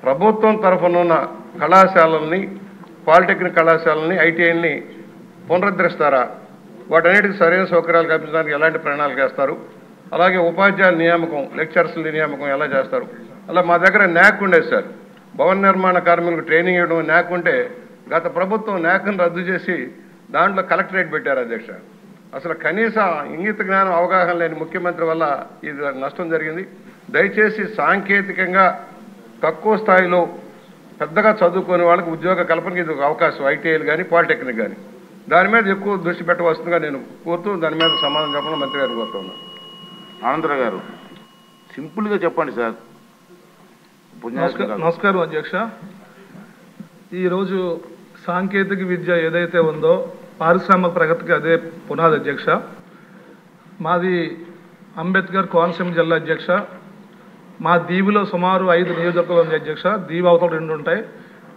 ప్రభుత్వం తరఫున ఉన్న కళాశాలల్ని, పాలిటెక్నిక్ కళాశాలని, ఐటీఐని పునరుద్ధరిస్తారా? వాటన్నిటికి సరైన సౌకర్యాలు కల్పించడానికి ఎలాంటి ప్రణాళిక చేస్తారు? అలాగే ఉపాధ్యాయుల నియామకం, లెక్చరర్స్ల నియామకం ఎలా చేస్తారు? అలా మా దగ్గర న్యాక్ ఉండేది సార్, భవన నిర్మాణ కార్మికులకు ట్రైనింగ్ ఇవ్వడం న్యాక్ ఉంటే గత ప్రభుత్వం న్యాక్ను రద్దు చేసి దాంట్లో కలెక్టరేట్ పెట్టారు అధ్యక్ష. అసలు కనీస ఇంగిత జ్ఞానం, అవగాహన లేని ముఖ్యమంత్రి వల్ల ఇది నష్టం జరిగింది. దయచేసి సాంకేతికంగా తక్కువ స్థాయిలో పెద్దగా చదువుకునే వాళ్ళకి ఉద్యోగ కల్పనకి ఇది ఒక అవకాశం, ఐటీఐలు కానీ పాలిటెక్నిక్ కానీ దాని మీద ఎక్కువ దృష్టి పెట్టవలసిందిగా నేను కోరుతూ దాని మీద సమాధానం చెప్పడం మంత్రి గారిని కోరుతున్నాను. ఆనందరావు గారు సింపుల్గా చెప్పండి సార్. నమస్కారం అధ్యక్ష. ఈరోజు సాంకేతిక విద్య ఏదైతే ఉందో పారిశ్రామిక ప్రగతికి అదే పునాది అధ్యక్ష. మాది అంబేద్కర్ కోనసీమ జిల్లా అధ్యక్ష. మా దీవిలో సుమారు 5 నియోజకవర్గాలు ఉంది అధ్యక్ష. దీవి అవతల 2 ఉంటాయి.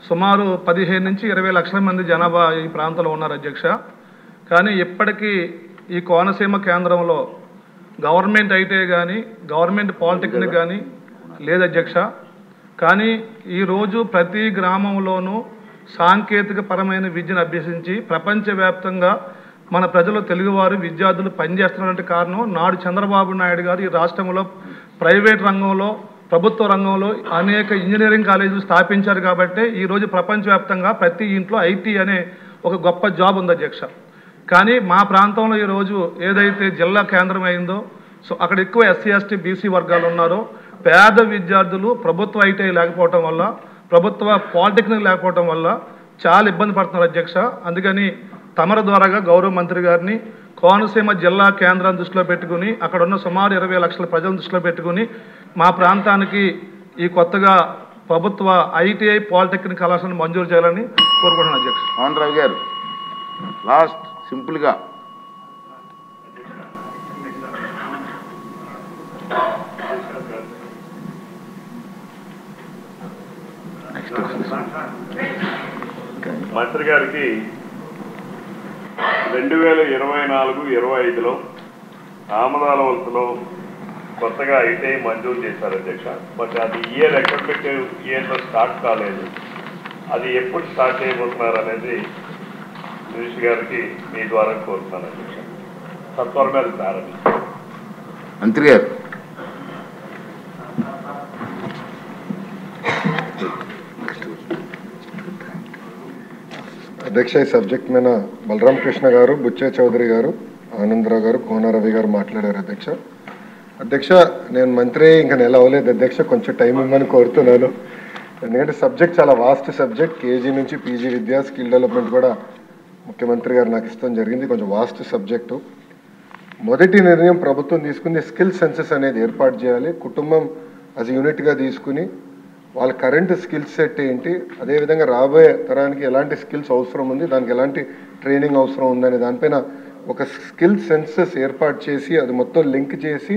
సుమారు 15 నుంచి 20 లక్షల మంది జనాభా ఈ ప్రాంతంలో ఉన్నారు అధ్యక్ష. కానీ ఇప్పటికీ ఈ కోనసీమ కేంద్రంలో గవర్నమెంట్ ఐటీఐ కానీ గవర్నమెంట్ పాలిటెక్నిక్ కానీ లేదు అధ్యక్ష. కానీ ఈరోజు ప్రతి గ్రామంలోనూ సాంకేతిక పరమైన విద్యను అభ్యసించి ప్రపంచవ్యాప్తంగా మన ప్రజలు, తెలుగువారు, విద్యార్థులు పనిచేస్తున్నటువంటి కారణం నాడు చంద్రబాబు నాయుడు గారు ఈ రాష్ట్రంలో ప్రైవేట్ రంగంలో, ప్రభుత్వ రంగంలో అనేక ఇంజనీరింగ్ కాలేజీలు స్థాపించారు. కాబట్టి ఈరోజు ప్రపంచవ్యాప్తంగా ప్రతి ఇంట్లో ఐటీ అనే ఒక గొప్ప జాబ్ ఉంది అధ్యక్ష. కానీ మా ప్రాంతంలో ఈరోజు ఏదైతే జిల్లా కేంద్రం అయిందో అక్కడ ఎక్కువ ఎస్సీ, ఎస్టీ, బీసీ వర్గాలు ఉన్నారో పేద విద్యార్థులు ప్రభుత్వ ఐటీఐ లేకపోవటం వల్ల, ప్రభుత్వ పాలిటెక్నిక్ లేకపోవటం వల్ల చాలా ఇబ్బంది పడుతున్నారు అధ్యక్ష. అందుకని తమర ద్వారాగా గౌరవ మంత్రి గారిని కోనసీమ జిల్లా కేంద్రాన్ని దృష్టిలో పెట్టుకుని అక్కడ ఉన్న సుమారు 20 లక్షల ప్రజలను దృష్టిలో పెట్టుకుని మా ప్రాంతానికి ఈ కొత్తగా ప్రభుత్వ ఐటీఐ పాలిటెక్నిక్ కళాశాలను మంజూరు చేయాలని కోరుకుంటున్నాను అధ్యక్ష. ఆనందరావు గారు లాస్ట్ సింపుల్గా. మంత్రి గారికి 2024-25లో ఆమదాల వలసలో కొత్తగా ఐటీఐ మంజూరు చేశారు అధ్యక్ష. బట్ అది ఇయర్ ఎక్స్పెక్టెడ్ ఇయర్లో స్టార్ట్ కాలేదు. అది ఎప్పుడు స్టార్ట్ చేయబోతున్నారు అనేది మినిస్టర్ గారికి మీ ద్వారా కోరుతున్నాను అధ్యక్ష. సత్వరమే అది ప్రారంభించారు. మంత్రి గారు అధ్యక్ష, ఈ సబ్జెక్ట్ మీద బలరాం కృష్ణ గారు, బుచ్చే చౌదరి గారు, ఆనందరావు గారు, కోన రవి గారు మాట్లాడారు అధ్యక్ష. అధ్యక్ష, నేను మంత్రి ఇంకా నెల అవ్వలేదు అధ్యక్ష, కొంచెం టైం ఇవ్వమని కోరుతున్నాను. ఎందుకంటే సబ్జెక్ట్ చాలా వాస్ట్ సబ్జెక్ట్. కేజీ నుంచి పీజీ విద్య, స్కిల్ డెవలప్మెంట్ కూడా ముఖ్యమంత్రి గారు నాకు ఇష్టం జరిగింది. కొంచెం వాస్ట్ సబ్జెక్టు. మొదటి నిర్ణయం ప్రభుత్వం తీసుకుంది స్కిల్ సెన్సెస్ అనేది ఏర్పాటు చేయాలి. కుటుంబం యాజ్ యూనిట్గా తీసుకుని వాళ్ళ కరెంట్ స్కిల్ సెట్ ఏంటి, అదేవిధంగా రాబోయే తరానికి ఎలాంటి స్కిల్స్ అవసరం ఉంది, దానికి ఎలాంటి ట్రైనింగ్ అవసరం ఉందనే దానిపైన ఒక స్కిల్ సెన్సెస్ ఏర్పాటు చేసి అది మొత్తం లింక్ చేసి